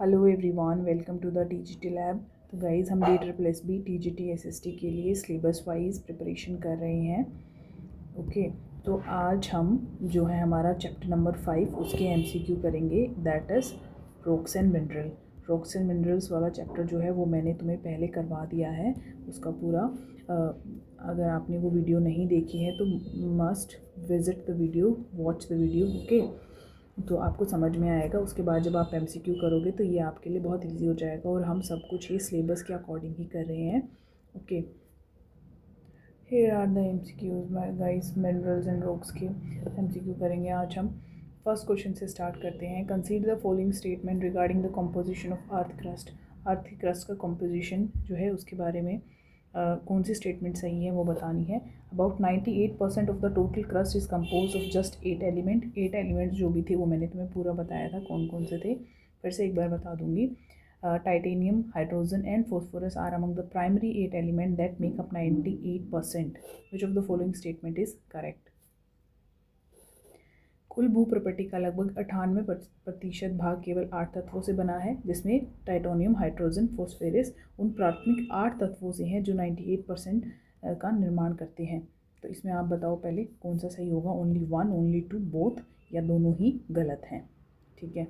Hello everyone, welcome to the TGT lab. तो guys हम DSSB TGT SST के लिए सिलेबस वाइज प्रिपरेशन कर रहे हैं। ओके, तो आज हम जो है हमारा चैप्टर नंबर 5 उसके MCQ करेंगे, that is rocks and mineral. Rocks and minerals वाला चैप्टर जो है वो मैंने तुम्हें पहले करवा दिया है। उसका पूरा अगर आपने वो वीडियो नहीं देखी है तो must visit the video, watch the video. Okay, तो आपको समझ में आएगा। उसके बाद जब आप MCQ करोगे तो ये आपके लिए बहुत इजी हो जाएगा, और हम सब कुछ ये सिलेबस के अकॉर्डिंग ही कर रहे हैं। Okay, here are the MCQs guys. Minerals and rocks के MCQ करेंगे आज हम। फर्स्ट क्वेश्चन से स्टार्ट करते हैं। Consider the following statement regarding the composition of earth crust. Earth की क्रस्ट का कंपोजिशन जो है उसके बारे में कौन सी स्टेटमेंट सही है वो बतानी है। About 98% of the total crust is compose of just 8 element. 8 elements जो भी थे वो मैंने तुम्हें पूरा बताया था कौन कौन से थे, फिर से एक बार बता दूंगी। Titanium, hydrogen and phosphorus are among the primary 8 element that make up 98%। Which of the following statement is correct. कुल भू प्रॉपर्टी का लगभग 98% भाग केवल 8 तत्वों से बना है, जिसमें टाइटोनियम, हाइड्रोजन, फॉस्फोरस उन प्राथमिक 8 तत्वों से हैं जो 98% का निर्माण करते हैं। तो इसमें आप बताओ पहले कौन सा सही होगा। ओनली 1, ओनली 2, बोथ, या दोनों ही गलत हैं। ठीक है,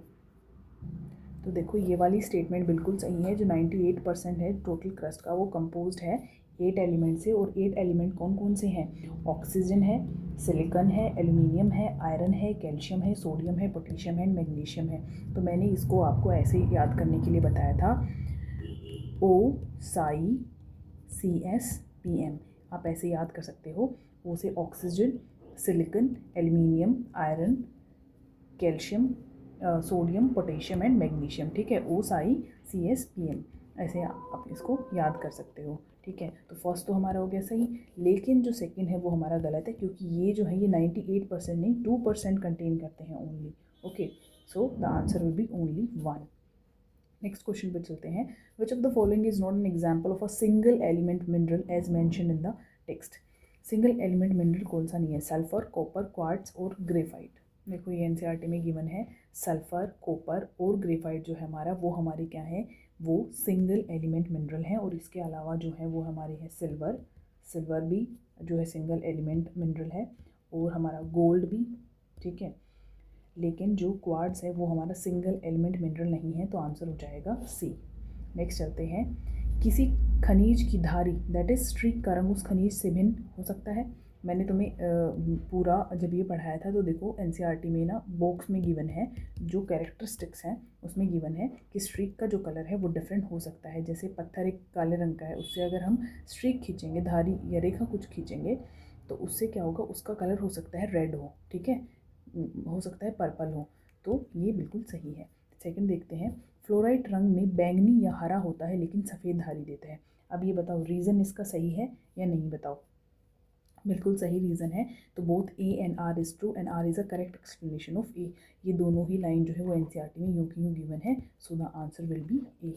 तो देखो ये वाली स्टेटमेंट बिल्कुल सही है। जो 98% है टोटल क्रस्ट का वो कंपोज्ड है 8 एलिमेंट से। और 8 एलिमेंट कौन कौन से हैं? ऑक्सीजन है, सिलिकॉन है, एल्यूमिनियम है, आयरन है, कैल्शियम है, सोडियम है, पोटेशियम है, मैग्नीशियम है। तो मैंने इसको आपको ऐसे याद करने के लिए बताया था, OCSPM। आप ऐसे याद कर सकते हो। O से oxygen, silicon, aluminium, iron, calcium, sodium, potassium and magnesium. ठीक है, OCSPM ऐसे आप इसको याद कर सकते हो। ठीक है, तो फर्स्ट तो हमारा हो गया सही, लेकिन जो सेकंड है वो हमारा गलत है, क्योंकि ये जो है ये 98% नहीं 2% कंटेन करते हैं only. Okay, so the answer will be only 1। Next question पे चलते हैं। Which of the following is not an example of a single element mineral as mention in the text. Single element mineral कौन सा नहीं है? Sulphur, copper, quartz और graphite. देखो ये NCERT में गिवन है। सल्फर, कॉपर और ग्रेफाइट जो है हमारा वो हमारे क्या है? वो सिंगल एलिमेंट मिनरल हैं। और इसके अलावा जो है वो हमारे है सिल्वर। सिल्वर भी जो है सिंगल एलिमेंट मिनरल है, और हमारा गोल्ड भी। ठीक है, लेकिन जो क्वार्ट्ज है वो हमारा सिंगल एलिमेंट मिनरल नहीं है, तो आंसर हो जाएगा C। नेक्स्ट चलते हैं। किसी खनिज की धारी दैट इज स्ट्रीक का रंग उस खनिज से भिन्न हो सकता है। मैंने तुम्हें पूरा जब ये पढ़ाया था तो देखो NCERT में ना बॉक्स में गिवन है, जो कैरेक्टरिस्टिक्स हैं उसमें गिवन है कि स्ट्रीक का जो कलर है वो डिफरेंट हो सकता है। जैसे पत्थर एक काले रंग का है, उससे अगर हम स्ट्रीक खींचेंगे, धारी या रेखा कुछ खींचेंगे, तो उससे क्या होगा? उसका कलर हो सकता है रेड हो, ठीक है, हो सकता है पर्पल हो। तो ये बिल्कुल सही है। सेकंड देखते हैं। फ्लोराइट रंग में बैंगनी या हरा होता है लेकिन सफ़ेद धारी देता है। अब ये बताओ रीज़न इसका सही है या नहीं, बताओ। बिल्कुल सही रीज़न है। तो both A and R is true and R is a correct explanation of A। ये दोनों ही लाइन जो है वो NCERT में यूँ की यूँ गिवन है। सो the answer will B A।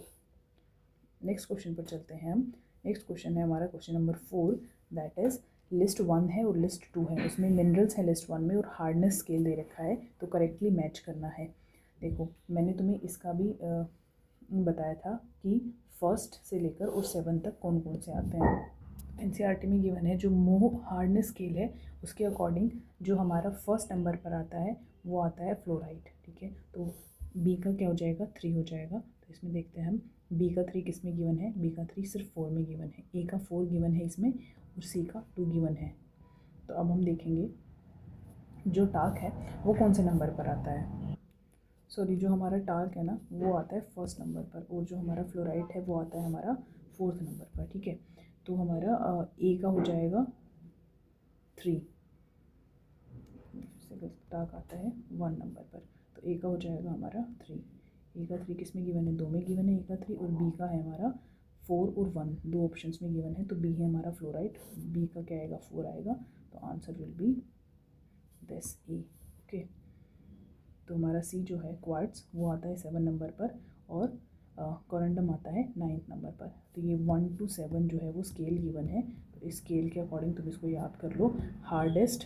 Next question पर चलते हैं हम। नेक्स्ट क्वेश्चन है हमारा question number 4, that is list 1 है और लिस्ट 2 है। उसमें मिनरल्स है लिस्ट 1 में और हार्डनेस स्केल दे रखा है, तो करेक्टली मैच करना है। देखो मैंने तुम्हें इसका भी बताया था कि फर्स्ट से लेकर और 7 तक कौन कौन से आते हैं। NCERT में गिवन है जो मोह हार्डनेस स्केल है उसके अकॉर्डिंग जो हमारा फर्स्ट नंबर पर आता है वो आता है फ्लोराइड। ठीक है, तो B का क्या हो जाएगा? 3 हो जाएगा। तो इसमें देखते हैं हम B का 3 किस में गिवन है? B का 3 सिर्फ 4 में गिवन है। A का 4 गिवन है इसमें, और C का 2 गिवन है। तो अब हम देखेंगे जो टार्क है वो कौन से नंबर पर आता है। सॉरी, जो हमारा टार्क है ना वो आता है फर्स्ट नंबर पर, और जो हमारा फ्लोराइड है वो आता है हमारा 4th नंबर पर। ठीक है, तो हमारा A का हो जाएगा 3, टार्क आता है 1 नंबर पर, तो A का हो जाएगा हमारा 3। A का 3 किस में गिवन है? 2 में गिवन है A का 3, और B का है हमारा 4 और 1, 2 ऑप्शंस में गिवन है। तो B है हमारा फ्लोराइड। B का क्या आएगा? 4 आएगा। तो answer will B this A। Okay, तो हमारा C जो है क्वार्ट्ज वो आता है 7 नंबर पर, और कोरंडम आता है 9th नंबर पर। तो ये 1 to 7 जो है वो स्केल गिवन है। तो इस स्केल के अकॉर्डिंग तुम इसको याद कर लो। हार्डेस्ट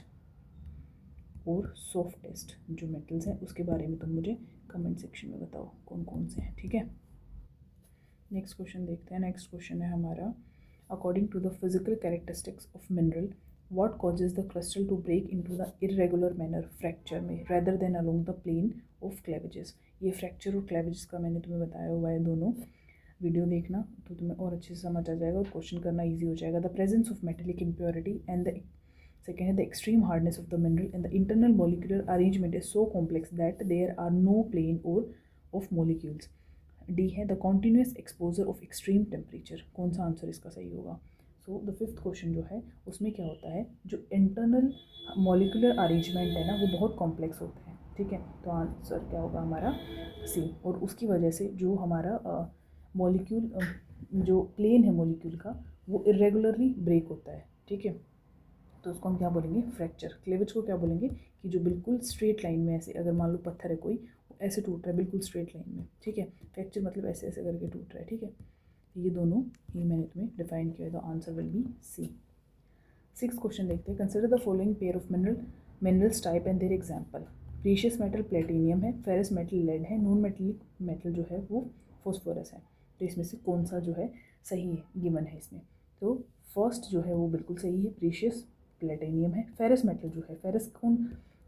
और सॉफ्टेस्ट जो मेटल्स हैं उसके बारे में तुम मुझे कमेंट सेक्शन में बताओ कौन कौन से हैं, ठीक है। नेक्स्ट क्वेश्चन देखते हैं। नेक्स्ट क्वेश्चन है हमारा, according to the physical characteristics of mineral what causes the crystal to break into the irregular manner fracture में rather than along the plane of cleavages। ये fracture और cleavages का मैंने तुम्हें बताया हुआ है, दोनों वीडियो देखना तो तुम्हें और अच्छे से समझ आ जाएगा और क्वेश्चन करना इजी हो जाएगा। The presence of metallic impurity and the second है the extreme hardness of the mineral and the internal molecular arrangement is so complex that there are no plane और ऑफ मॉलिक्यूल्स। डी है the continuous exposure of extreme temperature. कौन सा answer इसका सही होगा? So the fifth question जो है उसमें क्या होता है, जो इंटरनल मॉलिक्यूलर अरेंजमेंट है ना वो बहुत कॉम्प्लेक्स होते हैं, ठीक है। तो आंसर क्या होगा हमारा? सी। और उसकी वजह से जो हमारा मॉलिक्यूल जो प्लेन है मॉलिक्यूल का वो इरेगुलरली ब्रेक होता है, ठीक है। तो उसको हम क्या बोलेंगे? फ्रैक्चर। क्लेवेज को क्या बोलेंगे? कि जो बिल्कुल स्ट्रेट लाइन में ऐसे, अगर मान लो पत्थर है कोई ऐसे टूट रहा है बिल्कुल स्ट्रेट लाइन में, ठीक है। फ्रैक्चर मतलब ऐसे ऐसे करके टूट रहा है, ठीक है। ये दोनों ही मैंने तुम्हें डिफाइन किया है, तो answer will be C. Six question देखते हैं। Consider the following pair of minerals type and their example. Precious metal platinum है, फेरस मेटल लेड है, नॉन मेटलिक मेटल जो है वो फॉस्फोरस है। तो इसमें से कौन सा जो है सही है गिवन है इसमें? तो फर्स्ट जो है वो बिल्कुल सही है, प्रीशियस प्लेटिनियम है। फेरस मेटल जो है,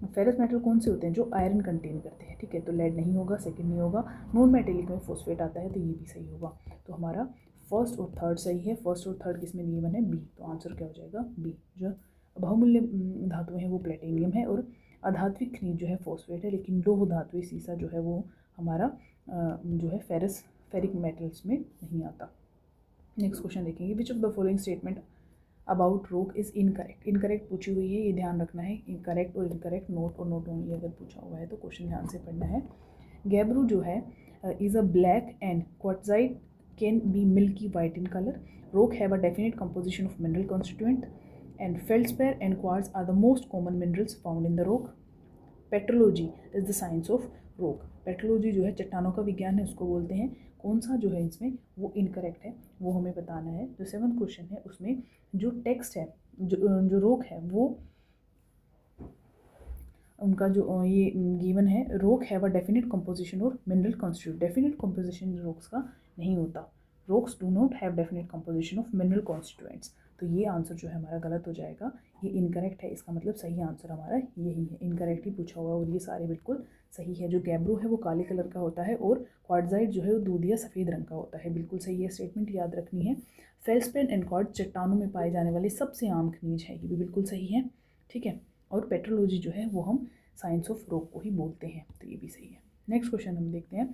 फेरस मेटल कौन से होते हैं? जो आयरन कंटेन करते हैं, ठीक है। तो लेड नहीं होगा, सेकंड नहीं होगा। नॉन मेटेलिक में फॉस्फेट आता है, तो ये भी सही होगा। तो हमारा फर्स्ट और थर्ड सही है। फर्स्ट और थर्ड किसमें गिवन है? बी। तो आंसर क्या हो जाएगा? बी। जो बहुमूल्य धातु है वो प्लेटिनियम है और अधात्विक खनिज जो है फॉस्फेट है, लेकिन लोह धातु सीसा जो है वो हमारा जो है फेरिक मेटल्स में नहीं आता। नेक्स्ट क्वेश्चन देखेंगे। विच of the following statement about rock is incorrect. Incorrect पूछी हुई है, ये ध्यान रखना है। इनकरेक्ट और इनकरेक्ट, नोट और नोट ओनली अगर पूछा हुआ है तो क्वेश्चन ध्यान से पढ़ना है। गैब्रू जो है is a black and quartzite can be milky white in colour. Rock have a definite composition of mineral constituent and feldspar and quartz are the most common minerals found in the rock. Petrology is the science of rock. Petrology जो है चट्टानों का विज्ञान है, उसको बोलते हैं। कौन सा जो है इसमें वो इनकरेक्ट है वो हमें बताना है। जो सेवन्थ क्वेश्चन है उसमें जो टेक्स्ट है, जो रॉक है वो उनका जो ये गिवन है, rock have a definite composition और mineral constitute. Definite composition rocks का नहीं होता। Rocks do not have definite composition of mineral constituents. तो ये आंसर जो है हमारा गलत हो जाएगा, ये इनकरेक्ट है। इसका मतलब सही आंसर हमारा यही है। इनकरेक्ट ही पूछा हुआ और ये सारे बिल्कुल सही है। जो गैब्रो है वो काले कलर का होता है और क्वार्ट्जाइट जो है वो दूध या सफ़ेद रंग का होता है। बिल्कुल सही है, स्टेटमेंट याद रखनी है। फेल्डस्पेर एंड क्वार्ट्ज चट्टानों में पाए जाने वाले सबसे आम खनिज है, ये भी बिल्कुल सही है, ठीक है। और पेट्रोलॉजी जो है वो हम साइंस ऑफ रॉक को ही बोलते हैं, तो ये भी सही है। नेक्स्ट क्वेश्चन हम देखते हैं।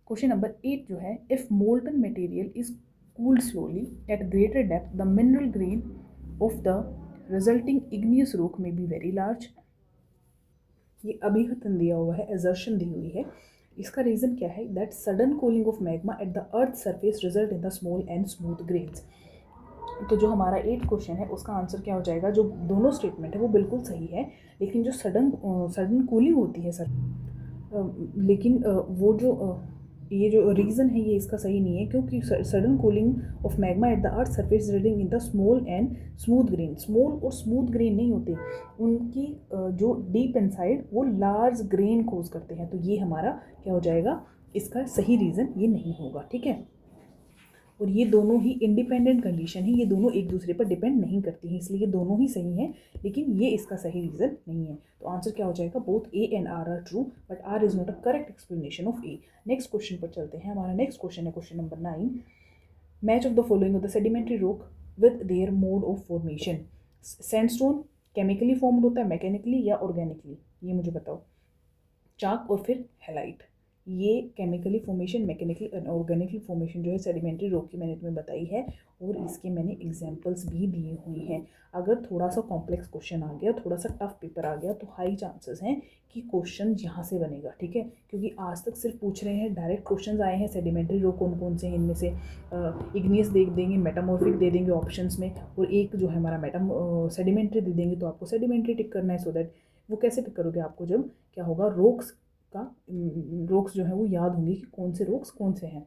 क्वेश्चन नंबर 8 जो है, if molten material is cooled slowly at greater depth the mineral grain of the resulting igneous rock में बी वेरी लार्ज। ये अभिकथन दिया हुआ है, एजर्शन दी हुई है। इसका रीज़न क्या है? That sudden cooling of magma at the earth surface result in the small and smooth grains. तो जो हमारा 8 क्वेश्चन है उसका आंसर क्या हो जाएगा? जो दोनों स्टेटमेंट है वो बिल्कुल सही है, लेकिन जो सडन कूलिंग होती है लेकिन वो जो ये जो रीज़न है ये इसका सही नहीं है, क्योंकि sudden cooling of magma at the earth surface resulting in the small and smooth grain. Small और स्मूथ ग्रेन नहीं होते, उनकी जो डीप इनसाइड वो लार्ज ग्रेन कोज करते हैं। तो ये हमारा क्या हो जाएगा? इसका सही रीज़न ये नहीं होगा, ठीक है। और ये दोनों ही इंडिपेंडेंट कंडीशन है, ये दोनों एक दूसरे पर डिपेंड नहीं करती हैं, इसलिए ये दोनों ही सही हैं, लेकिन ये इसका सही रीज़न नहीं है। तो आंसर क्या हो जाएगा? Both A and R are true, but R is not a correct explanation of A. Next question पर चलते हैं। हमारा नेक्स्ट क्वेश्चन है question number 9। Match of the following of the sedimentary rock with their mode of formation. Sandstone chemically formed होता है, mechanically या organically? ये मुझे बताओ। चाक और फिर हेलाइट, ये केमिकली फॉर्मेशन, मैकेनिकली और ऑर्गेनिकली फॉर्मेशन जो है सेडिमेंट्री रॉक की मैंने तुम्हें बताई है, और इसके मैंने एग्जांपल्स भी दिए हुए हैं। अगर थोड़ा सा कॉम्प्लेक्स क्वेश्चन आ गया, थोड़ा सा टफ पेपर आ गया, तो हाई चांसेस हैं कि क्वेश्चन यहाँ से बनेगा, ठीक है। क्योंकि आज तक सिर्फ पूछ रहे हैं, डायरेक्ट क्वेश्चन आए हैं सेडिमेंट्री रॉक कौन कौन से हैं, इनमें से इग्नियस दे देंगे, मेटामॉर्फिक दे देंगे ऑप्शंस में, और एक जो है हमारा सेडिमेंट्री दे देंगे, तो आपको सेडिमेंट्री टिक करना है। सो दैट वो कैसे टिक करोगे? आपको जब क्या होगा, रॉक्स जो है वो याद होंगी कि कौन से रॉक्स कौन से हैं,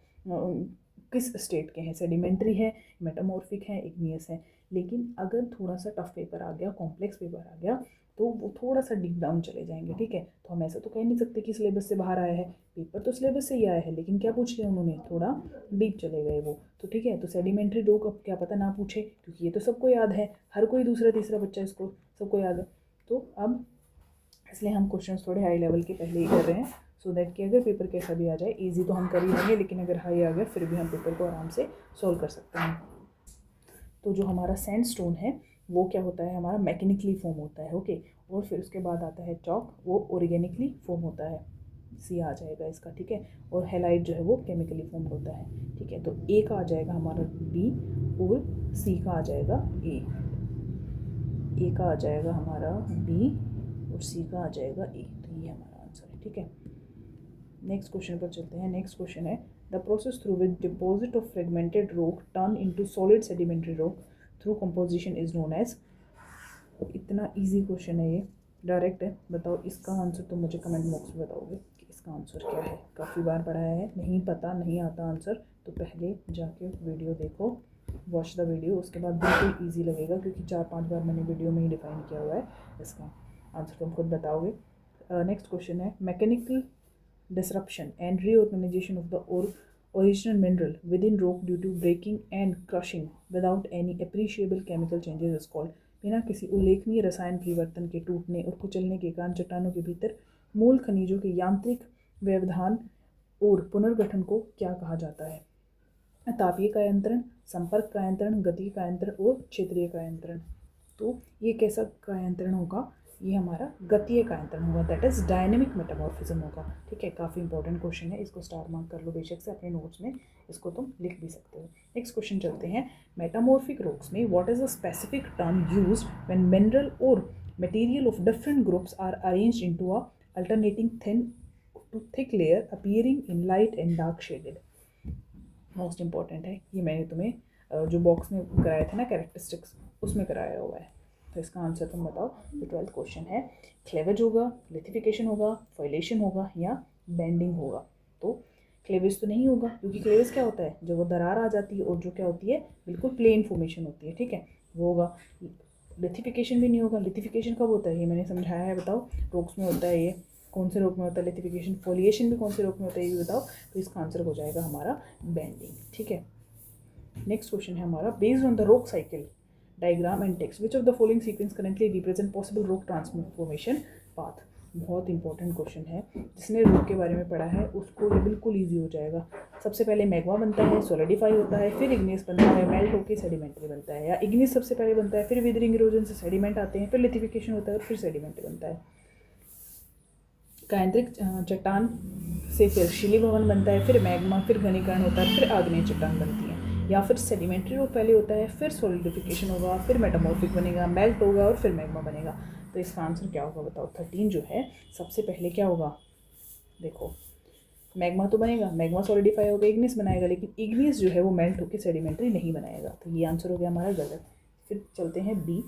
किस स्टेट के हैं, सेडिमेंट्री है, मेटामॉर्फिक है, इग्नियस है। लेकिन अगर थोड़ा सा टफ पेपर आ गया, कॉम्प्लेक्स पेपर आ गया, तो वो थोड़ा सा डीप डाउन चले जाएंगे, ठीक है। तो हम ऐसा तो कह नहीं सकते कि सिलेबस से बाहर आया है, पेपर तो सिलेबस से ही आया है, लेकिन क्या पूछ लिया उन्होंने, थोड़ा डीप चले गए वो, तो ठीक है। तो सेडिमेंट्री रॉक अब क्या पता ना पूछे, क्योंकि ये तो सबको याद है, हर कोई दूसरा तीसरा बच्चा इसको सबको याद है। तो अब इसलिए हम क्वेश्चन थोड़े हाई लेवल के पहले ही कर रहे हैं, सो दैट कि अगर पेपर कैसा भी आ जाए, इजी तो हम कर ही लेंगे, लेकिन अगर हाई आ गया फिर भी हम पेपर को आराम से सॉल्व कर सकते हैं। तो जो हमारा सैंडस्टोन है वो क्या होता है, हमारा मैकेनिकली फॉर्म होता है, ओके। और फिर उसके बाद आता है चॉक, वो ऑर्गेनिकली फॉर्म होता है, सी आ जाएगा इसका, ठीक है। और हेलाइट जो है वो केमिकली फॉर्म होता है, ठीक है। तो ए का आ जाएगा हमारा बी, और सी का आ जाएगा ए का आ जाएगा हमारा बी, और सी का आ जाएगा ए। तो ये हमारा आंसर है, ठीक है। नेक्स्ट क्वेश्चन पर चलते हैं। नेक्स्ट क्वेश्चन है the process through which deposit of fragmented rock turn into solid sedimentary rock through composition is known as. इतना इजी क्वेश्चन है ये, डायरेक्ट है। बताओ इसका आंसर, तो मुझे कमेंट बॉक्स में बताओगे कि इसका आंसर क्या है। काफ़ी बार पढ़ाया है, नहीं पता नहीं आता आंसर तो पहले जाके वीडियो देखो, वॉच द वीडियो, उसके बाद बिल्कुल ईजी लगेगा, क्योंकि 4-5 बार मैंने वीडियो में ही डिफाइन किया हुआ है। इसका आंसर तुम खुद बताओगे। नेक्स्ट क्वेश्चन है mechanical disruption and reorganization of the original mineral within rock due to breaking and crushing without any appreciable chemical changes is called। बिना किसी उल्लेखनीय रसायन परिवर्तन के टूटने और कुचलने के कारण चट्टानों के भीतर मूल खनिजों के यांत्रिक व्यवधान और पुनर्गठन को क्या कहा जाता है। तापीय कायांतरण, संपर्क कायांतरण, गति कायांतरण और क्षेत्रीय कायांतरण। तो ये कैसा कायांतरण होगा, ये हमारा गतीय कायांतरण होगा, दैट इज डायनेमिक मेटामॉर्फिज्म होगा, ठीक है। काफ़ी इंपॉर्टेंट क्वेश्चन है, इसको स्टार मार्क कर लो बेशक से अपने नोट्स में, इसको तुम लिख भी सकते हो। नेक्स्ट क्वेश्चन चलते हैं। मेटामॉर्फिक रॉक्स में what is the specific term used when mineral और material of different groups are arranged into a alternating thin to thick layer appearing in light and dark shaded. Most important है ये, मैंने तुम्हें जो box में कराया था ना कैरेक्टरिस्टिक्स, उसमें कराया हुआ है। तो इसका आंसर तुम बताओ। जो 12th क्वेश्चन है, क्लेवेज होगा, लिथिफिकेशन होगा, फॉइलेशन होगा या बेंडिंग होगा। तो क्लेवेज तो नहीं होगा, क्योंकि क्लेवेज क्या होता है, जब वो दरार आ जाती है और जो क्या होती है बिल्कुल प्लेन फॉर्मेशन होती है, ठीक है, वो होगा। लिथिफिकेशन भी नहीं होगा। लिथिफिकेशन कब होता है ये मैंने समझाया है, बताओ। रॉक्स में होता है ये, कौन से रॉक में होता है लिथिफिकेशन। फॉलिएशन भी कौन से रॉक में होता है ये भी बताओ। तो इसका आंसर हो जाएगा हमारा बेंडिंग, ठीक है। नेक्स्ट क्वेश्चन है हमारा, based on the rock cycle diagram and text which of the following sequence currently represent possible rock transformation path. बहुत इंपॉर्टेंट क्वेश्चन है, जिसने रॉक के बारे में पढ़ा है उसको ये बिल्कुल ईजी हो जाएगा। सबसे पहले मैग्मा बनता है, सॉलिडिफाई होता है, फिर इग्नियस बनता है, मेल्ट होकर सेडिमेंट्री बनता है, या इग्नियस सबसे पहले बनता है, फिर विदरिंग इरोजन से सेडिमेंट आते हैं, फिर लिथिफिकेशन होता है और फिर सेडिमेंट्री बनता है। कायांतरिक चट्टान से फिर शिली भवन बनता है, फिर मैग्मा, फिर घनीकरण होता है, फिर आग्नेय चट्टान बनती है। या फिर सेडिमेंट्री रॉक पहले होता है, फिर सॉलिडिफिकेशन होगा, फिर मेटामॉर्फिक बनेगा, मेल्ट होगा और फिर मैग्मा बनेगा। तो इसका आंसर क्या होगा बताओ। 13 जो है सबसे पहले क्या होगा, देखो मैग्मा तो बनेगा, मैग्मा सॉलिडिफाई होगा, इग्नियस बनाएगा, लेकिन इग्नियस जो है वो मेल्ट होकर सेडिमेंट्री नहीं बनाएगा। तो ये आंसर हो गया हमारा गलत। फिर चलते हैं बी,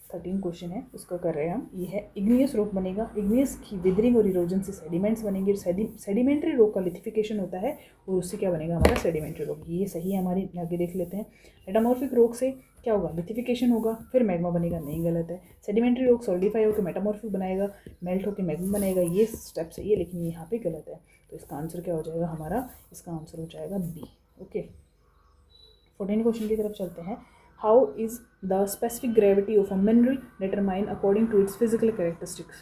13 क्वेश्चन है उसका कर रहे हैं हम। ये है इग्नियस रॉक बनेगा, इग्नियस की विदरिंग और इरोजन से सेडिमेंट्स बनेंगे, सेडिमेंट्री रॉक का लिथिफिकेशन होता है और उससे क्या बनेगा हमारा सेडिमेंट्री रॉक। ये सही है हमारी, आगे देख लेते हैं। मेटामॉर्फिक रॉक से क्या होगा, लिथिफिकेशन होगा, फिर मैग्मा बनेगा, नहीं गलत है। सेडिमेंट्री रॉक सॉलिडिफाई होकर मेटामॉर्फिक बनाएगा, मेल्ट होकर मैग्मा बनेगा, ये स्टेप सही है, लेकिन यहाँ पे गलत है। तो इसका आंसर क्या हो जाएगा हमारा, इसका आंसर हो जाएगा बी, ओके। 14 क्वेश्चन की तरफ चलते हैं। How is the specific gravity of a mineral determined according to its physical characteristics?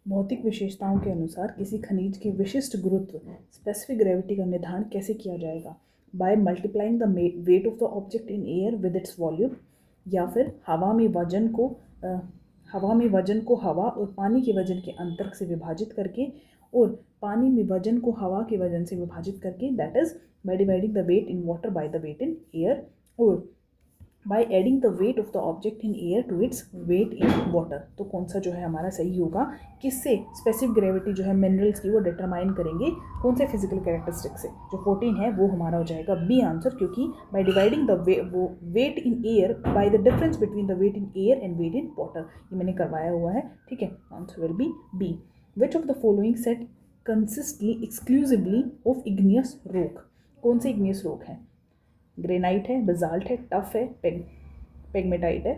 भौतिक विशेषताओं के अनुसार किसी खनिज की विशिष्ट गुरुत्व स्पेसिफिक ग्रेविटी का निर्धारण कैसे किया जाएगा। By multiplying the weight of the object in air with its volume, या फिर हवा में वजन को हवा और पानी के वजन के अंतर से विभाजित करके, और पानी में वजन को हवा के वजन से विभाजित करके, that is by dividing the weight in water by the weight in air, और by adding the weight of the object in air to its weight in water। तो कौन सा जो है हमारा सही होगा, किससे स्पेसिफिक ग्रेविटी जो है मिनरल्स की वो डिटरमाइन करेंगे, कौन से फिजिकल कैरेक्टरिस्टिक से। जो 14 है वो हमारा हो जाएगा बी आंसर, क्योंकि by dividing the weight in air by the difference between the weight in air and weight in water, ये मैंने करवाया हुआ है, ठीक है। Answer will be B. Which of the following set consistently exclusively of igneous rock. कौन से igneous rock है, ग्रेनाइट है, बेसाल्ट है, टफ है, पेगमेटाइट है,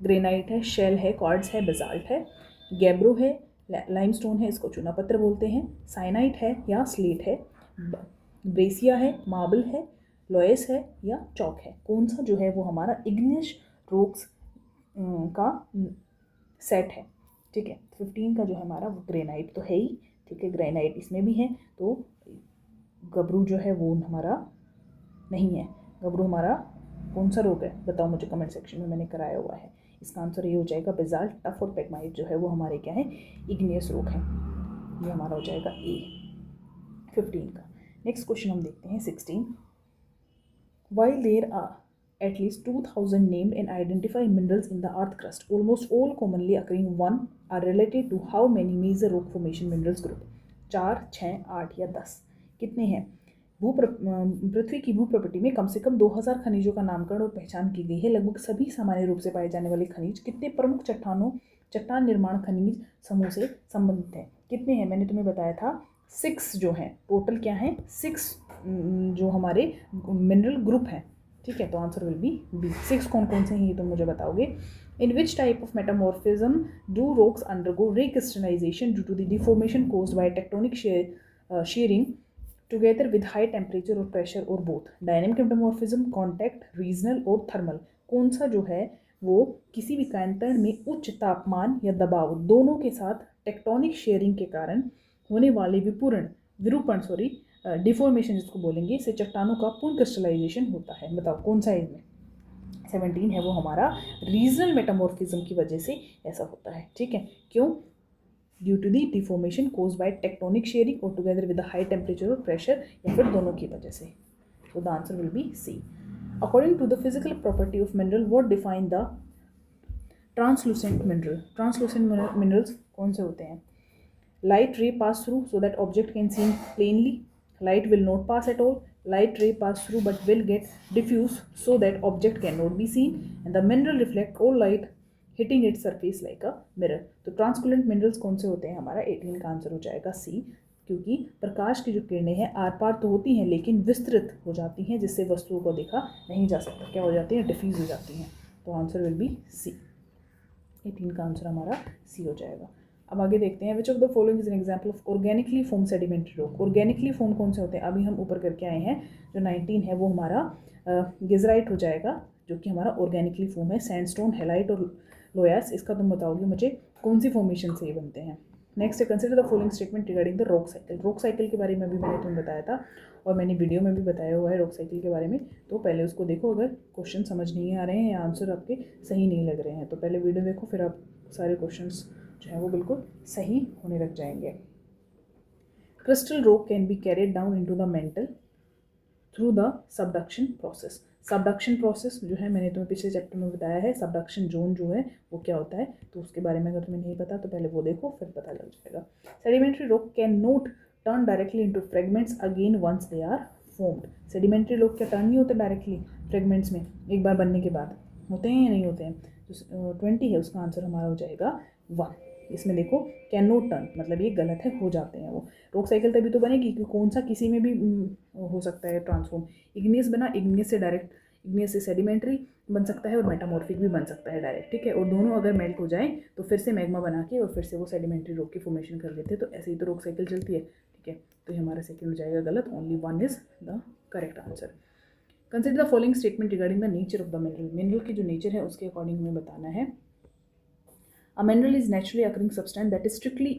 ग्रेनाइट है, शेल है, क्वार्ट्ज है, बेसाल्ट है, गैब्रो है, लाइमस्टोन है, इसको चूनापत्थर बोलते हैं, साइनाइट है या स्लेट है, ब्रेसिया है, मार्बल है, लोएस है या चौक है। कौन सा जो है वो हमारा इग्नियस रॉक्स का सेट है। ठीक है, 15 का जो है हमारा वो ग्रेनाइट तो है ही। ठीक है, ग्रेनाइट इसमें भी है, तो गबरू जो है वो हमारा नहीं है। गबरू हमारा कौन सा रॉक है बताओ मुझे कमेंट सेक्शन में, मैंने कराया हुआ है। इसका आंसर ये हो जाएगा बेसाल्ट, टफ और पेगमाइट जो है वो हमारे क्या है, इग्नियस रॉक है। ये हमारा हो जाएगा ए 15 का। नेक्स्ट क्वेश्चन हम देखते हैं 16। While there are at least 2000 named and identified minerals in the earth crust, almost all commonly occurring one are related to how many major rock formation minerals group? 4, 6, 8 या 10 कितने हैं? पृथ्वी की भू प्रॉपर्टी में कम से कम 2000 खनिजों का नामकरण और पहचान की गई है। लगभग सभी सामान्य रूप से पाए जाने वाले खनिज कितने प्रमुख चट्टान निर्माण खनिज समूह से संबंधित हैं? कितने हैं? मैंने तुम्हें बताया था 6 जो हैं, टोटल क्या है 6 जो हमारे मिनरल ग्रुप हैं। ठीक है, तो आंसर विल बी 6। कौन कौन से हैं ये तुम मुझे बताओगे। In which type of metamorphism do rocks undergo recrystallization due to the deformation caused by tectonic shearing together with high temperature और प्रेशर और both? Dynamic metamorphism, contact, regional और थर्मल। कौन सा जो है वो किसी भी कायांतरण में उच्च तापमान या दबाव दोनों के साथ टेक्टोनिक शेयरिंग के कारण होने वाले विरूपण डिफॉर्मेशन जिसको बोलेंगे, से चट्टानों का पूर्ण क्रिस्टलाइजेशन होता है। बताओ कौन सा इनमें? 17 है वो हमारा रीजनल मेटामॉर्फिज्म की वजह से ऐसा होता है। ठीक है, क्यों? Due to the deformation cause by tectonic shearing और टुगेदर विद हाई टेम्परेचर और प्रेशर, या फिर दोनों की वजह से। तो the answer will be C. According to the physical property of mineral, what define the translucent mineral? Translucent minerals कौन से होते हैं? Light ray pass through so that object can see plainly. Light will not pass at all. Light ray pass through but will get diffused so that object cannot be seen. And the mineral reflect all light hitting its surface like a mirror. तो ट्रांसकुलेंट minerals कौन से होते हैं? हमारा 18 का answer हो जाएगा सी, क्योंकि प्रकाश की जो किरणें हैं आर पार तो होती हैं लेकिन विस्तृत हो जाती हैं, जिससे वस्तुओं को देखा नहीं जा सकता। क्या हो जाती हैं? डिफ्यूज हो जाती हैं। तो आंसर विल बी सी। 18 का आंसर हमारा सी हो जाएगा। अब आगे देखते हैं, which of the following is an example of organically form sedimentary rock? Organically form कौन से होते हैं? अभी हम ऊपर करके आए हैं, जो 19 है वो हमारा गिजराइट हो जाएगा, जो कि हमारा ऑर्गेनिकली फॉर्म है। सैंडस्टोन, हेलाइट और लोयास, इसका तुम बताओगे मुझे कौन सी फॉर्मेशन से ये बनते हैं। नेक्स्ट है, consider the following statement regarding the rock cycle. Rock cycle के बारे में भी मैंने तुम्हें बताया था और मैंने वीडियो में भी बताया हुआ है रॉक साइकिल के बारे में, तो पहले उसको देखो। अगर क्वेश्चन समझ नहीं आ रहे हैं या आंसर आपके सही नहीं लग रहे हैं तो पहले वीडियो देखो, फिर आप सारे क्वेश्चंस जो है वो बिल्कुल सही होने लग जाएंगे। Crystal rock can be carried down into the mental through the subduction process. Subduction process जो है मैंने तुम्हें पिछले चैप्टर में बताया है। सबडक्शन जोन जो है वो क्या होता है, तो उसके बारे में अगर तुम्हें नहीं पता तो पहले वो देखो, फिर पता लग जाएगा। Sedimentary rock can not turn directly into fragments again once they are formed. Sedimentary rock क्या टर्न नहीं होते डायरेक्टली फ्रेगमेंट्स में एक बार बनने के बाद? होते हैं या नहीं होते हैं? तो 20 है उसका आंसर हमारा हो जाएगा 1। इसमें देखो कैन नॉट टर्न, मतलब ये गलत है, हो जाते हैं वो। रॉक साइकिल तभी तो बनेगी कि कौन सा किसी में भी हो सकता है ट्रांसफॉर्म। इग्नियस बना, इग्नियस से डायरेक्ट, इग्नियस से सेडिमेंट्री बन सकता है और मेटामॉर्फिक भी बन सकता है डायरेक्ट। ठीक है, और दोनों अगर मेल्ट हो जाए तो फिर से मैग्मा बना के और फिर से वो सेडिमेंट्री रॉक की फॉर्मेशन कर लेते हैं। तो ऐसे ही तो रॉक साइकिल चलती है। ठीक है, तो ये हमारा सेकेंड हो जाएगा गलत। Only 1 is the correct answer. Consider the following statement regarding the nature of the mineral. Mineral की जो नेचर है उसके अकॉर्डिंग हमें बताना है। A mineral is naturally occurring substance that is strictly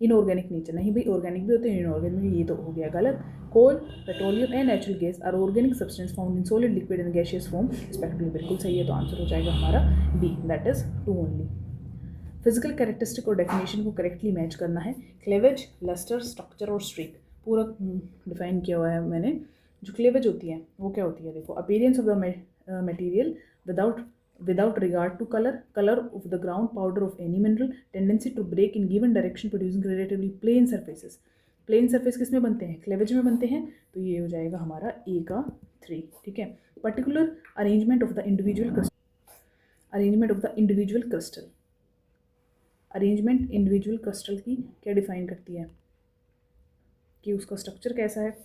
inorganic nature. नहीं भाई, ऑर्गेनिक भी होते हैं, इनऑर्गेनिक, ये तो हो गया गलत। Coal, petroleum and natural gas are organic substance found in solid, liquid and gaseous form respectively. बिल्कुल सही है, तो आंसर हो जाएगा हमारा B, that is 2 only. Physical characteristic और डेफिनेशन को करेक्टली मैच करना है। क्लेवेज, लस्टर, स्ट्रक्चर और स्ट्रीक पूरा डिफाइन किया हुआ है मैंने। जो क्लेवेज होती है वो क्या होती है? देखो, appearance of the material without regard to color of the ground powder of any mineral, tendency to break in given direction producing relatively plain surfaces। Plane surface किस में बनते हैं? क्लेवेज में बनते हैं। तो ये हो जाएगा हमारा ए का 3। ठीक है, particular arrangement of the individual crystal. Arrangement individual crystal की क्या डिफाइन करती है कि उसका स्ट्रक्चर कैसा है?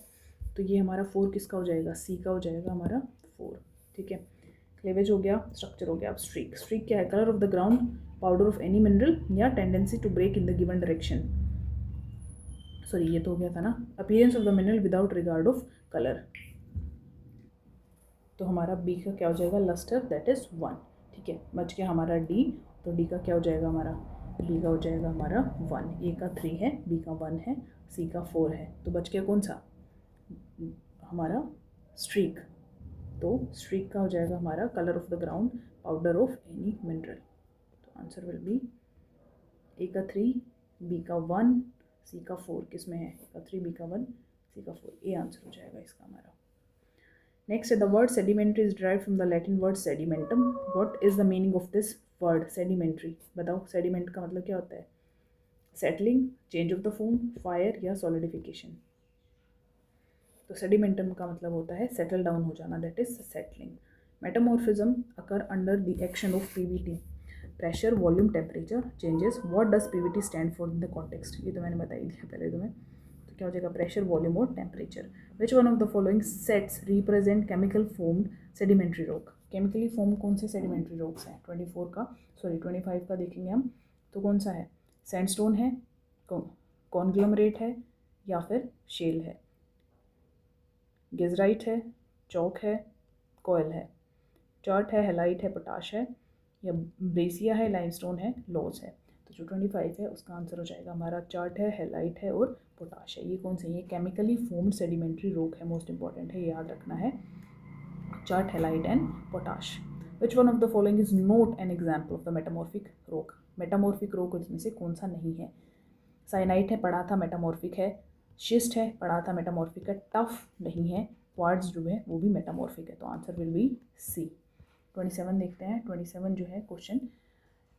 तो ये हमारा 4 किसका हो जाएगा? सी का हो जाएगा हमारा 4। ठीक है, क्लेवेज हो गया, स्ट्रक्चर हो गया। अब स्ट्रीक, स्ट्रीक क्या है? Colour of the ground powder of any mineral या tendency to break in the given direction. Sorry ये तो हो गया था ना, appearance of the mineral without regard of colour. तो हमारा बी का क्या हो जाएगा? Lustre, that is 1। ठीक है, बच गया हमारा डी, तो डी का क्या हो जाएगा हमारा? बी का हो जाएगा हमारा 1। ए का 3 है, बी का 1 है, सी का 4 है, तो बच गया कौन सा? हमारा स्ट्रीक। तो स्ट्रीक का हो जाएगा हमारा colour of the ground powder of any mineral. तो आंसर विल बी ए का 3, बी का 1, सी का 4। किस में है? ए का 3, बी का 1, सी का 4। ए आंसर हो जाएगा इसका हमारा। Next, the word sedimentary is derived from the Latin word sedimentum. What is the meaning of this word sedimentary? बताओ, सेडिमेंट का मतलब क्या होता है? Settling, change of the form, fire या सॉलिडिफिकेशन। तो सेडिमेंटम का मतलब होता है सेटल डाउन हो जाना, that is settling. Metamorphism occur under the action of PVT, pressure, volume, temperature changes. What does PVT stand for in the context? ये तो मैंने बता ही दिया पहले तुम्हें। तो क्या हो जाएगा? प्रेशर, वॉल्यूम और temperature. Which one of the following sets represent chemical formed sedimentary rock? Chemically form कौन से सेडिमेंट्री रॉक्स हैं? 25 का देखेंगे हम, तो कौन सा है? सैंडस्टोन है, कॉन्ग्लोमरेट है, या फिर शेल है? गिजराइट है, चौक है, कोयल है, चार्ट है, हेलाइट है, पोटाश है, या ब्रेसिया है, लाइमस्टोन है, लॉज है? तो जो 25 है उसका आंसर हो जाएगा हमारा चार्ट है, हेलाइट है और पोटाश है। ये कौन से? ये केमिकली फॉर्म्ड सेडिमेंट्री रॉक है, मोस्ट इंपॉर्टेंट है, याद रखना है। Chart, halide and potash. Which one of the following is not an example of the metamorphic rock? Metamorphic rock इसमें से कौन सा नहीं है? साइनाइट है, पढ़ा था, मेटामॉर्फिक है। शिस्ट है, पढ़ा था, मेटामॉर्फिक है। टफ नहीं है। क्वार्ट्ज जो है वो भी मेटामॉर्फिक है, तो आंसर विल बी सी। 27 देखते हैं। 27 जो है क्वेश्चन,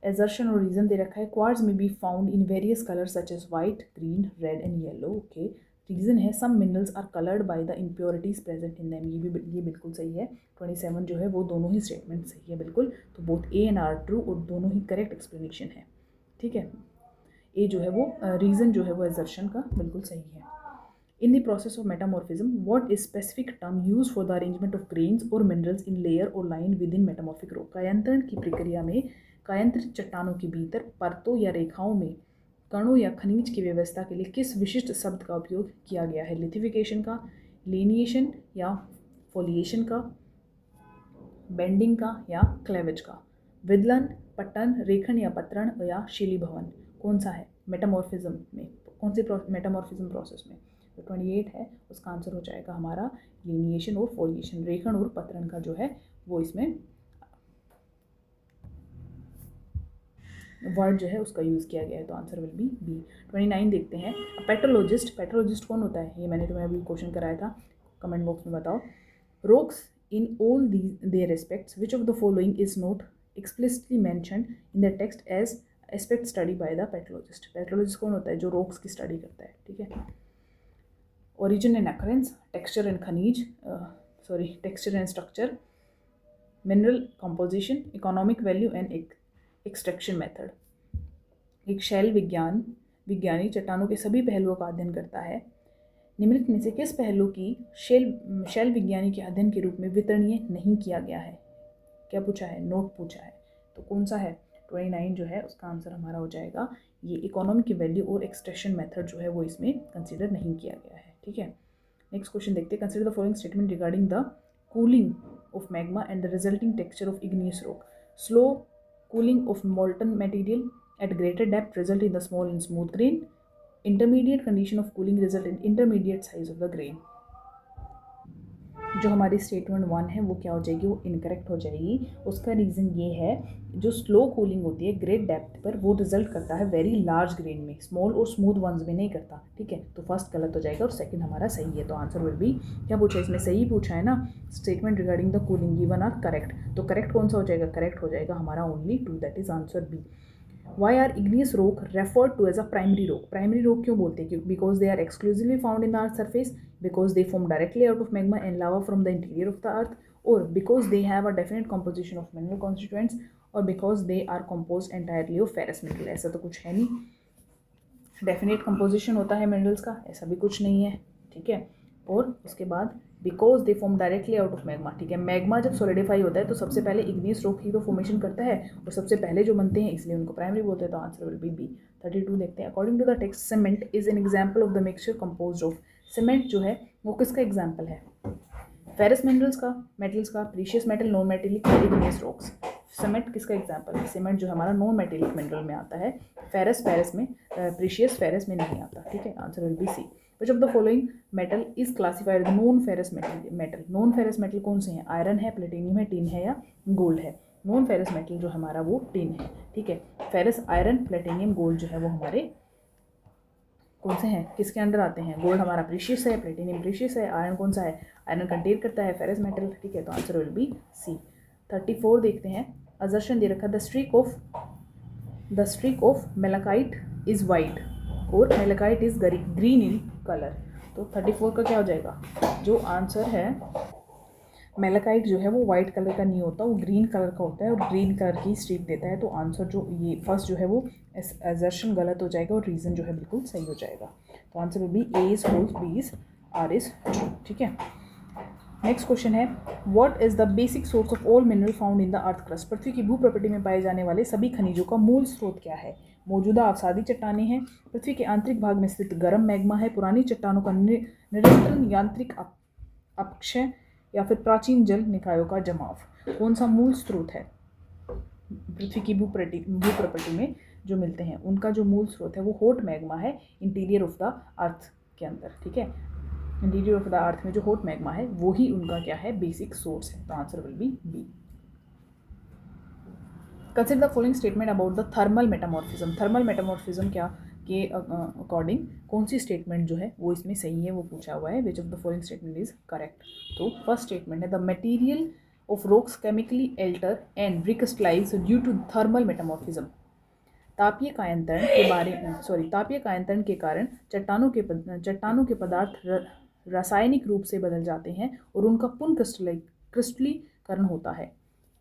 एजर्शन और रीजन दे रखा है। Quartz may be found in various colour such as white, green, red and yellow. Okay, reason है some minerals are coloured by the impurities present in them. ये बिल्कुल सही है। 27 जो है वो दोनों ही स्टेटमेंट सही है बिल्कुल, तो both A and R true और दोनों ही करेक्ट एक्सप्लेनेशन है। ठीक है, ए जो है वो रीज़न जो है वो एजर्शन का बिल्कुल सही है। In the process of metamorphism, what is specific term use for the arrangement of grains और मिनरल्स इन लेयर और line within metamorphic rock? कायांतरण की प्रक्रिया में कायांतरित चट्टानों के भीतर परतों या रेखाओं में कणों या खनिज की व्यवस्था के लिए किस विशिष्ट शब्द का उपयोग किया गया है? लिथिफिकेशन का, लिनिएशन या फोलिएशन का, बेंडिंग का या क्लेवेज का? विदलन, पट्टन, रेखन या पत्रण या शिलीभवन? कौन सा है मेटामॉर्फिज्म में? कौन सी मेटामॉर्फिज्म प्रोसेस में? तो 28 है, उसका आंसर हो जाएगा हमारा लिनिएशन और फोलिएशन। रेखन और पत्रण का जो है वो इसमें वर्ड जो है उसका यूज़ किया गया है, तो आंसर विल बी बी। 29 देखते हैं। पेट्रोलॉजिस्ट, पेट्रोलॉजिस्ट कौन होता है? ये मैंने तुम्हें अभी क्वेश्चन कराया था, कमेंट बॉक्स में बताओ। Rocks in all their respects, which of the following is not explicitly mentioned in the text as aspect study by the petrologist? Petrologist कौन होता है? जो रॉक्स की स्टडी करता है। ठीक है, origin and occurrence, texture and खनिज, texture and structure, mineral composition, economic value and extraction method. एक शैल विज्ञानी चट्टानों के सभी पहलुओं का अध्ययन करता है। निम्नलिखित में से किस पहलू की शैल विज्ञानी के अध्ययन के रूप में वितरणीय नहीं किया गया है? क्या पूछा है? नोट पूछा है, तो कौन सा है? 29 जो है उसका आंसर हमारा हो जाएगा ये इकोनॉमिक की वैल्यू और एक्सट्रैक्शन मेथड जो है वो इसमें कंसीडर नहीं किया गया है। ठीक है, नेक्स्ट क्वेश्चन देखते हैं। Consider the following statement regarding the cooling of magma and the resulting texture of igneous rock. Slow cooling of molten material at greater depth result in the small and smooth grain. Intermediate condition of cooling result in intermediate size of the grain. जो हमारी statement 1 है वो क्या हो जाएगी? वो incorrect हो जाएगी। उसका रीज़न ये है, जो स्लो कूलिंग होती है ग्रेट डेप्थ पर वो रिजल्ट करता है वेरी लार्ज ग्रेन में, स्मॉल और स्मूथ वंस में नहीं करता। ठीक है, तो फर्स्ट गलत हो जाएगा और सेकंड हमारा सही है, तो आंसर विल बी, क्या पूछा है इसमें? सही पूछा है ना, statement regarding the cooling given are correct, तो करेक्ट कौन सा हो जाएगा? करेक्ट हो जाएगा हमारा only 2, that is answer B. Why are igneous rock referred to as a primary rock? Primary rock क्यों बोलते हैं? Because they are exclusively found in the earth's surface, because they form directly out of magma and lava from the interior of the earth, or because they have a definite composition of mineral constituents, or because they are composed entirely of ferrous mineral. ऐसा तो कुछ है नहीं, definite composition होता है minerals का, ऐसा भी कुछ नहीं है। ठीक है, और उसके बाद because they form directly out of magma, ठीक है। मैग्मा जब सॉलिडिफाई होता है तो सबसे पहले इग्नियस रॉक की तो फॉर्मेशन करता है और सबसे पहले जो बनते हैं इसलिए उनको प्राइमरी बोलते हैं, तो आंसर विल बी बी। 32 देखते हैं। According to the text cement is an example of the mixture composed of, cement जो है वो किसका एग्जाम्पल है? फेरस मिनरल्स का, precious metal, non metallic, igneous rocks. Cement किसका एग्जाम्पल है? सीमेंट जो हमारा नॉन मेटेलिक मिनरल में आता है, फेरस में, प्रीशियस फेरस में नहीं आता, ठीक है। Answer will be C. Which of the following metal is classified non ferrous metal? Non ferrous metal कौन से हैं? आयरन है, प्लेटिनियम है, टिन है या गोल्ड है? नॉन फेरस मेटल जो हमारा वो टिन है, ठीक है। फेरस, आयरन, प्लेटिनियम, गोल्ड जो है वो हमारे कौन से हैं, किसके अंडर आते हैं? गोल्ड हमारा प्रीशियस है, प्लेटिनियम प्रीशियस है, आयरन कौन सा है? आयरन कंटेन करता है फेरस मेटल, ठीक है। तो आंसर विल बी सी। 34 देखते हैं। असर्शन दे रखा, the streak of malachite is white और malachite is green in colour. तो 34 का क्या हो जाएगा? जो आंसर है, मेलाकाइट जो है वो वाइट कलर का नहीं होता, वो ग्रीन कलर का होता है और ग्रीन कलर की स्ट्रीक देता है। तो आंसर जो ये फर्स्ट जो है वो असर्शन गलत हो जाएगा और रीज़न जो है बिल्कुल सही हो जाएगा। तो answer will be A is false, B is R is true, ठीक है। नेक्स्ट क्वेश्चन है, what is the basic source of all mineral found in the earth crust? पृथ्वी की भू प्रकृति में पाए जाने वाले सभी खनिजों का मूल स्रोत क्या है? मौजूदा अवसादी चट्टानें हैं, पृथ्वी के आंतरिक भाग में स्थित गर्म मैग्मा है, पुरानी चट्टानों का निरंतर यांत्रिक अपक्षय या फिर प्राचीन जल निकायों का जमाव। कौन सा मूल स्रोत है? पृथ्वी की भू प्रकृति में जो मिलते हैं उनका जो मूल स्रोत है वो हॉट मैग्मा है, इंटीरियर ऑफ द अर्थ के अंदर, ठीक है। इंटीरियर ऑफ द अर्थ में जो हॉट मैग्मा है वो ही उनका क्या है? बेसिक सोर्स है। तो answer will be B. Consider the following statement about the thermal metamorphism. Thermal metamorphism क्या के अकॉर्डिंग कौन सी स्टेटमेंट जो है वो इसमें सही है वो पूछा हुआ है। Which of the following statement is correct? तो फर्स्ट स्टेटमेंट है, the material of rocks chemically alter and recrystallize due to thermal metamorphism. तापीय कायांतरण के कारण चट्टानों के पदार्थ रासायनिक रूप से बदल जाते हैं और उनका पुनः क्रिस्टलीकरण होता है।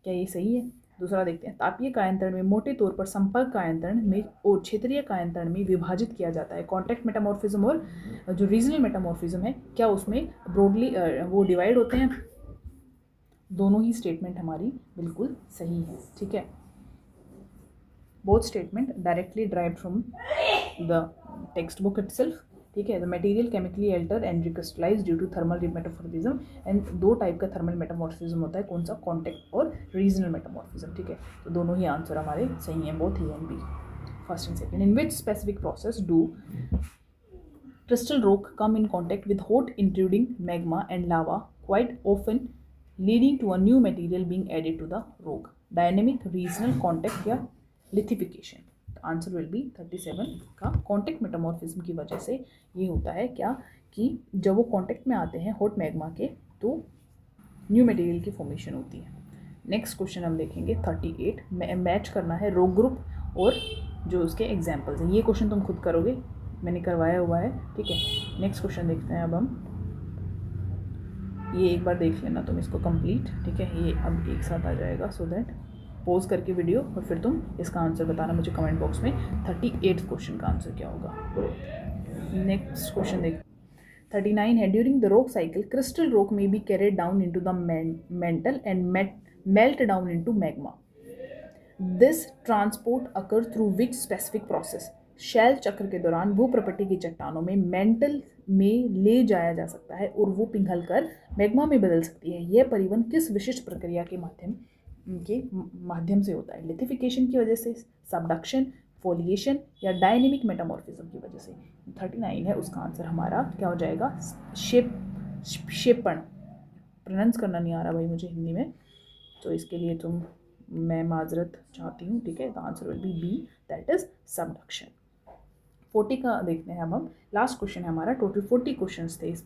क्या ये सही है? दूसरा देखते हैं, तापीय कायांतरण में मोटे तौर पर संपर्क कायांतरण में और क्षेत्रीय कायांतरण में विभाजित किया जाता है। कॉन्टैक्ट मेटामॉर्फिज्म और जो रीजनल मेटामॉर्फिज्म है, क्या उसमें ब्रॉडली वो डिवाइड होते हैं? दोनों ही स्टेटमेंट हमारी बिल्कुल सही है, ठीक है। Both statement directly derived from the text book itself, ठीक है। The material chemically alter and recrystallize due to thermal metamorphism. And दो टाइप का थर्मल मेटामॉर्फिज्म होता है, कौन सा? कॉन्टैक्ट और रीजनल मेटामॉर्फिज्म, ठीक है। तो दोनों ही आंसर हमारे सही हैं, both A and B, first and second. In which specific process do crystal rock come in contact with hot intruding magma and lava quite often, leading to a new material being added to the rock? Dynamic, regional, contact या lithification? Answer will B 37 का contact metamorphism की वजह से ये होता है क्या कि जब वो कॉन्टैक्ट में आते हैं हॉट मैग्मा के तो न्यू मटेरियल की फॉर्मेशन होती है। नेक्स्ट क्वेश्चन हम देखेंगे 38। मैच करना है रॉक ग्रुप और जो उसके एग्जांपल्स हैं। ये क्वेश्चन तुम खुद करोगे, मैंने करवाया हुआ है, ठीक है। नेक्स्ट क्वेश्चन देखते हैं अब हम। ये एक बार देख लेना तुम इसको कंप्लीट, ठीक है। ये अब एक साथ आ जाएगा, सो दैट पॉज करके वीडियो और फिर तुम इसका आंसर बताना मुझे कमेंट बॉक्स में। 38 क्वेश्चन का आंसर क्या होगा। नेक्स्ट क्वेश्चन देख 39 है, during the rock cycle crystal rock में be carried down into the mantle and melt down into magma. This transport occur through which specific process? शैल चक्र के दौरान भू प्रकृति की चट्टानों में मेंटल में ले जाया जा सकता है और वो पिघल कर मैग्मा में बदल सकती है। यह परिवहन किस विशिष्ट प्रक्रिया के माध्यम से होता है? लिथिफिकेशन की वजह से, सबडक्शन, फोलिएशन या डायनेमिक मेटामॉर्फिज्म की वजह से? 39 है उसका आंसर हमारा क्या हो जाएगा? शेपण। प्रोनाउंस करना नहीं आ रहा भाई मुझे हिंदी में, तो इसके लिए मैं माजरत चाहती हूँ, ठीक है। तो answer will be B, that is subduction. 40 का देखते हैं अब हम। लास्ट क्वेश्चन है हमारा, टोटल 40 क्वेश्चन थे इस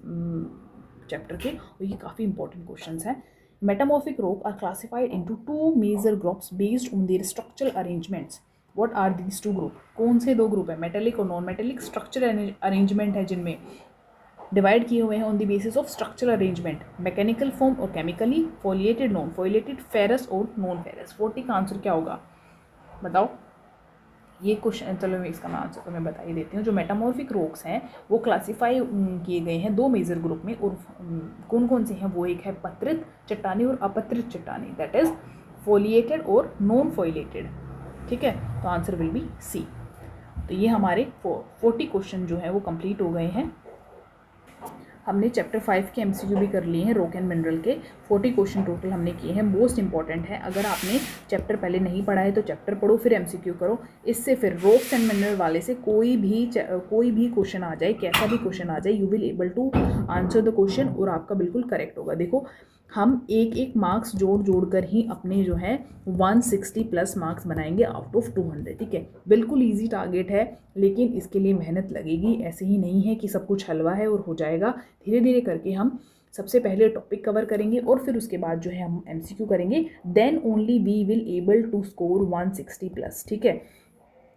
चैप्टर के और ये काफ़ी इंपॉर्टेंट क्वेश्चन हैं। Metamorphic rock are classified into 2 major groups based on their structural arrangements. What are these 2 group? कौन से 2 ग्रुप है? मेटेलिक और नॉन मेटेलिक स्ट्रक्चरल अरेंजमेंट है जिनमें डिवाइड किए हुए हैं on the basis of structural arrangement, mechanical form और chemically, foliated, non foliated, ferrous और नॉन फेरस। 40 का आंसर क्या होगा बताओ? ये क्वेश्चन, चलो मैं इसका आंसर तो मैं बता ही देती हूँ। जो मेटामॉर्फिक रॉक्स हैं वो क्लासीफाई किए गए हैं 2 मेजर ग्रुप में, और कौन कौन से हैं वो, एक है पत्रित चट्टानी और अपत्रित चट्टानी, दैट इज फोलिएटेड और नॉन फोलिएटेड। ठीक है, तो आंसर विल बी सी। तो ये हमारे 40 क्वेश्चन जो है वो कंप्लीट हो गए हैं। हमने चैप्टर 5 के एमसीक्यू भी कर लिए हैं, रॉक एंड मिनरल के 40 क्वेश्चन टोटल हमने किए हैं। मोस्ट इंपॉर्टेंट है, अगर आपने चैप्टर पहले नहीं पढ़ा है तो चैप्टर पढ़ो फिर एमसीक्यू करो। इससे फिर रॉक्स एंड मिनरल वाले से कोई भी क्वेश्चन आ जाए, कैसा भी क्वेश्चन आ जाए, you will able to answer the question और आपका बिल्कुल करेक्ट होगा। देखो हम एक मार्क्स जोड़ कर ही अपने जो है 160 प्लस मार्क्स बनाएंगे आउट ऑफ 200। ठीक है, बिल्कुल इजी टारगेट है, लेकिन इसके लिए मेहनत लगेगी। ऐसे ही नहीं है कि सब कुछ हलवा है और हो जाएगा। धीरे धीरे करके हम सबसे पहले टॉपिक कवर करेंगे और फिर उसके बाद जो है हम एमसीक्यू करेंगे, then only we will able to score 160 plus. ठीक है,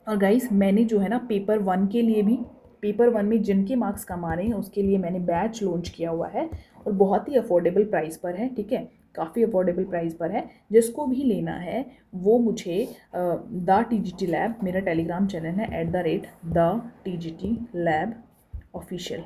और गाइस मैंने जो है ना पेपर 1 के लिए भी, पेपर 1 में जिनके मार्क्स कम आ रहे हैं उसके लिए मैंने बैच लॉन्च किया हुआ है और बहुत ही अफोर्डेबल प्राइस पर है। ठीक है, काफ़ी अफोर्डेबल प्राइस पर है। जिसको भी लेना है वो मुझे द TGT लैब, मेरा टेलीग्राम चैनल है @TGT लैब ऑफिशियल,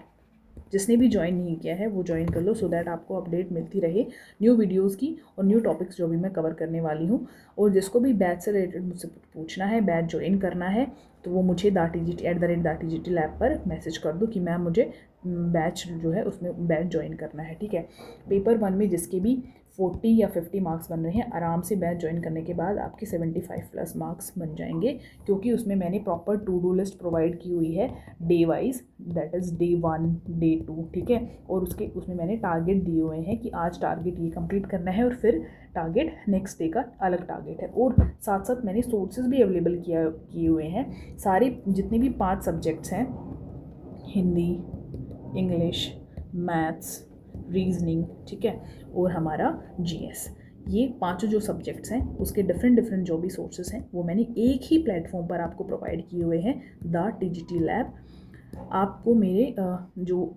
जिसने भी ज्वाइन नहीं किया है वो ज्वाइन कर लो, सो दैट आपको अपडेट मिलती रहे न्यू वीडियोस की और न्यू टॉपिक्स जो भी मैं कवर करने वाली हूँ। और जिसको भी बैच से रिलेटेड मुझसे पूछना है, बैच ज्वाइन करना है, तो वो मुझे @TGT लैब पर मैसेज कर दो कि मैम मुझे बैच जो है उसमें बैच ज्वाइन करना है। ठीक है, पेपर 1 में जिसके भी 40 या 50 मार्क्स बन रहे हैं, आराम से बैच ज्वाइन करने के बाद आपके 75 प्लस मार्क्स बन जाएंगे, क्योंकि उसमें मैंने proper to do list provide की हुई है day wise, that is day 1 day 2। ठीक है, और उसमें मैंने टारगेट दिए हुए हैं कि आज टारगेट ये कंप्लीट करना है और फिर टारगेट नेक्स्ट डे का अलग टारगेट है। और साथ साथ मैंने सोर्सेज भी अवेलेबल किए हुए हैं। सारे जितने भी 5 सब्जेक्ट्स हैं, हिंदी, इंग्लिश, मैथ्स, रीजनिंग, ठीक है, और हमारा GS, ये 5 जो सब्जेक्ट्स हैं उसके डिफरेंट जो भी सोर्सेज हैं वो मैंने एक ही प्लेटफॉर्म पर आपको प्रोवाइड किए हुए हैं, द TGT लैब। आपको मेरे जो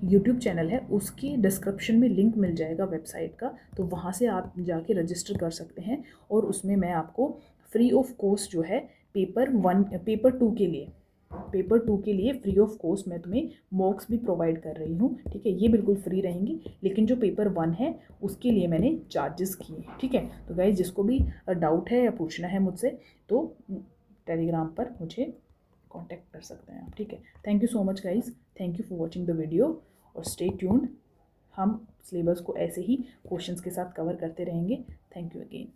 YouTube चैनल है उसकी डिस्क्रिप्शन में लिंक मिल जाएगा वेबसाइट का, तो वहाँ से आप जाके रजिस्टर कर सकते हैं। और उसमें मैं आपको फ्री ऑफ कॉस्ट जो है पेपर 2 के लिए फ्री ऑफ कॉस्ट मैं तुम्हें मॉक्स भी प्रोवाइड कर रही हूँ। ठीक है, ये बिल्कुल फ्री रहेंगी, लेकिन जो पेपर 1 है उसके लिए मैंने चार्जेस किए। ठीक है, तो गाइस जिसको भी डाउट है या पूछना है मुझसे तो टेलीग्राम पर मुझे कांटेक्ट कर सकते हैं आप। ठीक है, thank you so much guys, thank you for watching the video और स्टे ट्यून्ड। हम सिलेबस को ऐसे ही क्वेश्चंस के साथ कवर करते रहेंगे। Thank you again.